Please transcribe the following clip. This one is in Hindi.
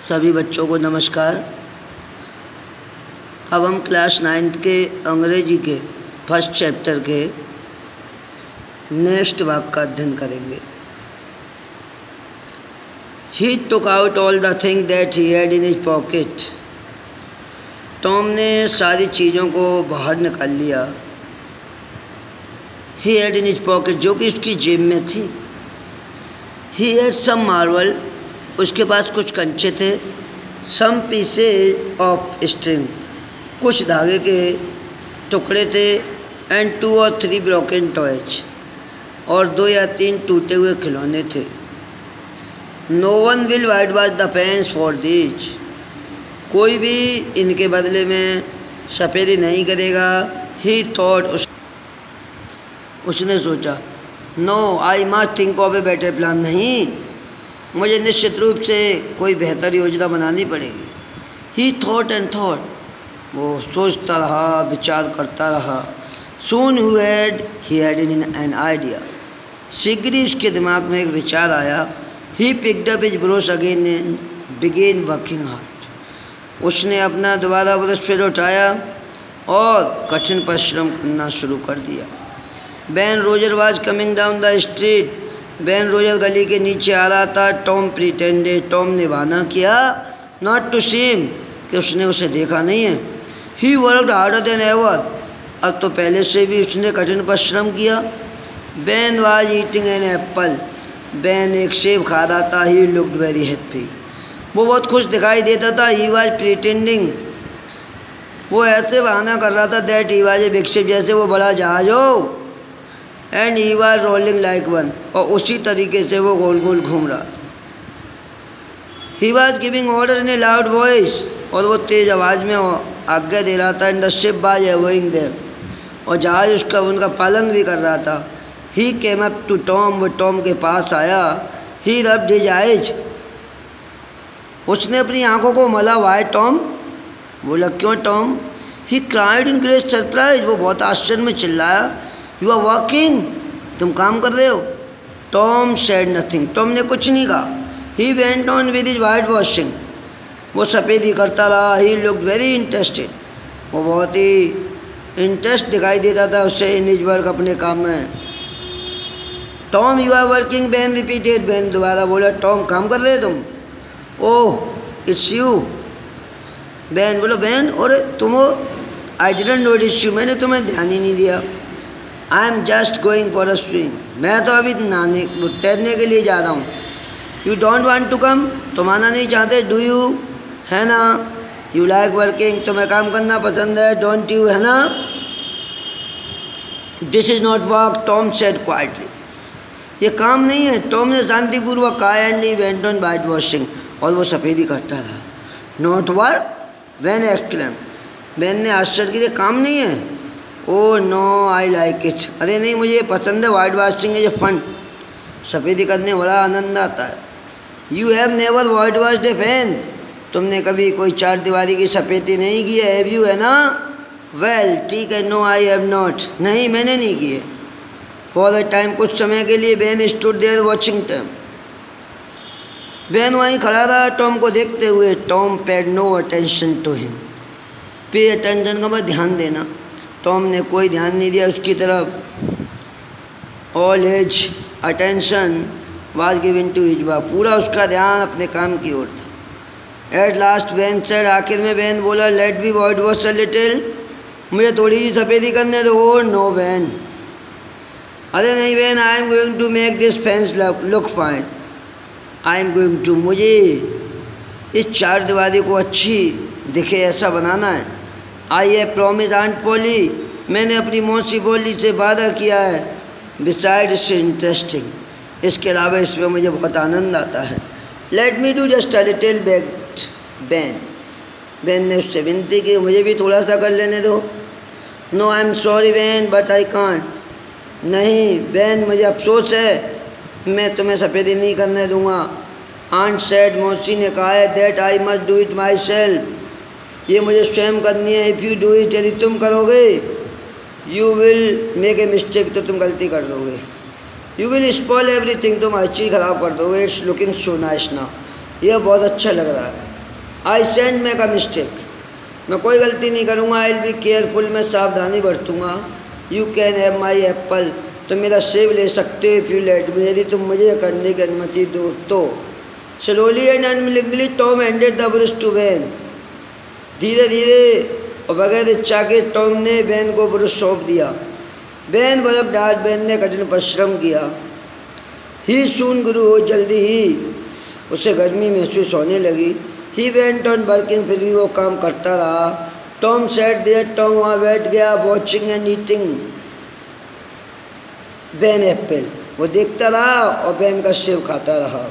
सभी बच्चों को नमस्कार। अब हम क्लास 9th के अंग्रेजी के फर्स्ट चैप्टर के नेक्स्ट भाग का अध्ययन करेंगे। He took out all the things that he had in his pocket. Tom ने सारी चीज़ों को बाहर निकाल लिया। He had in his pocket, जो कि उसकी जेब में थी। He had some marble, उसके पास कुछ कंचे थे। Some pieces of string, कुछ धागे के टुकड़े थे। And 2 or 3 broken toys, और 2 या 3 टूटे हुए खिलौने थे। No one will whitewash the fence for these, कोई भी इनके बदले में सफ़ेदी नहीं करेगा। He thought, उसने सोचा। No, I must think of a better plan, नहीं, मुझे निश्चित रूप से कोई बेहतर योजना बनानी पड़ेगी। He thought and thought, वो सोचता रहा, विचार करता रहा। Soon he had an idea, शीघ्र ही उसके दिमाग में एक विचार आया। He picked up his brush again and began working hard, उसने अपना दोबारा ब्रश फिर उठाया और कठिन परिश्रम करना शुरू कर दिया। Ben Roger was coming down the street, Ben Roger गली के नीचे आ रहा था। Tom pretended, टॉम ने बहाना किया, not to see him, कि उसने उसे देखा नहीं है। He worked harder than ever, अब तो पहले से भी उसने कठिन परिश्रम किया। Ben was eating an apple, Ben एक सेब खा रहा था। He looked very happy, वो बहुत खुश दिखाई देता था। He was pretending, वो ऐसे बहाना कर रहा था that he was a big ship, जैसे वो बड़ा जहाज हो। And he was rolling like one, और उसी तरीके से वो गोल गोल घूम रहा था। He was giving order in a loud voice, और वो तेज आवाज़ में आज्ञा दे रहा था। And the ship was obeying them, और जहाज उसका उनका पालन भी कर रहा था। He came up to Tom, वो टॉम के पास आया। He rubbed his eyes, उसने अपनी आंखों को मला। Why टॉम, बोला क्यों Tom. He cried in great surprise, वो बहुत आश्चर्य में चिल्लाया। You are working, तुम काम कर रहे हो। Tom said nothing, टॉम ने कुछ नहीं कहा। He went on with his whitewashing, वो सफ़ेदी करता रहा। He looked very interested, वो बहुत ही इंटरेस्ट दिखाई देता था उससे इन his work, अपने काम में। Tom, you are working, Ben repeated, Ben दोबारा बोला। टॉम काम कर रहे हो तुम। Oh, it's you, Ben बोलो। Ben, और तुम हो। I didn't notice you, मैंने तुम्हें ध्यान ही नहीं दिया। I am just going for a swim, मैं तो अभी तैरने के लिए जा रहा हूँ। You don't want to come, तुम आना नहीं चाहते। Do you, है ना। You like working, तुम्हें काम करना पसंद है। Don't you, है ना। This is not work, Tom said quietly, ये काम नहीं है, टॉम ने शांतिपूर्वक कहा। And he went on whitewashing, और वो सफ़ेदी करता था। Not work, Ben exclaimed, Ben ने आश्चर्य किया, काम नहीं है। Oh no, I like it, अरे नहीं, मुझे पसंद है। वाइट वॉशिंग इज फन, सफ़ेदी करने बड़ा आनंद आता है। You have never white washed a fence, तुमने कभी कोई चार दीवारी की सफ़ेदी नहीं की है। Have you, है ना। Well, ठीक है। No, I have not, नहीं मैंने नहीं की है। For a time, कुछ समय के लिए Ben stood there watching them, Ben वहीं खड़ा रहा टॉम को देखते हुए। Tom paid no attention to him, pay attention का मतलब ध्यान देना। टॉम ने कोई ध्यान नहीं दिया उसकी तरफ। All his attention was given to his work, पूरा उसका ध्यान अपने काम की ओर था। At last Ben said, आखिर में Ben बोला, Let me whitewash a little, मुझे थोड़ी सी सफ़ेदी करने दो। Oh no Ben, अरे नहीं Ben, I am going to make this fence look fine, I am going to, मुझे इस चार दीवारी को अच्छी दिखे ऐसा बनाना है। I have promised Aunt Polly, मैंने अपनी मौसी पोली से वादा किया है। Besides it's interesting, इसके अलावा इसमें मुझे बहुत आनंद आता है। Let me do just a little bit, Ben, Ben ने उससे विनती की, मुझे भी थोड़ा सा कर लेने दो। No, I am sorry Ben, but I can't, नहीं Ben, मुझे अफसोस है, मैं तुम्हें सफ़ेदी नहीं करने दूँगा। Aunt said, मौसी ने कहा है, that I must do it myself, ये मुझे स्वयं करनी है। If you do it, यदि तुम करोगे, you will make a mistake, तो तुम गलती कर दोगे। You will spoil everything, तुम हर चीज़ खराब कर दोगे। It's looking so nice now, यह बहुत अच्छा लग रहा है। I sent make a mistake, मैं कोई गलती नहीं करूँगा। आई विल बी केयरफुल, मैं सावधानी बरतूँगा। You can have my apple, तुम मेरा सेब ले सकते हो। इफ़ यू लेट मी, यदि तुम मुझे करने की अनुमति दो तो। Slowly and unwillingly Tom handed the brush to Ben, धीरे धीरे और बगैर इच्छा के टॉम ने वैन को ब्रश सौंप दिया। वैन बर्फ डाल, वैन ने कठिन परिश्रम किया। ही सून गुरु हो, जल्दी ही उसे गर्मी महसूस होने लगी। ही वेंट ऑन वर्किंग, फिर भी वो काम करता रहा। टॉम सेट देयर, टॉम वहाँ बैठ गया। Watching and eating Ben apple, वो देखता रहा और वैन का सेब खाता रहा।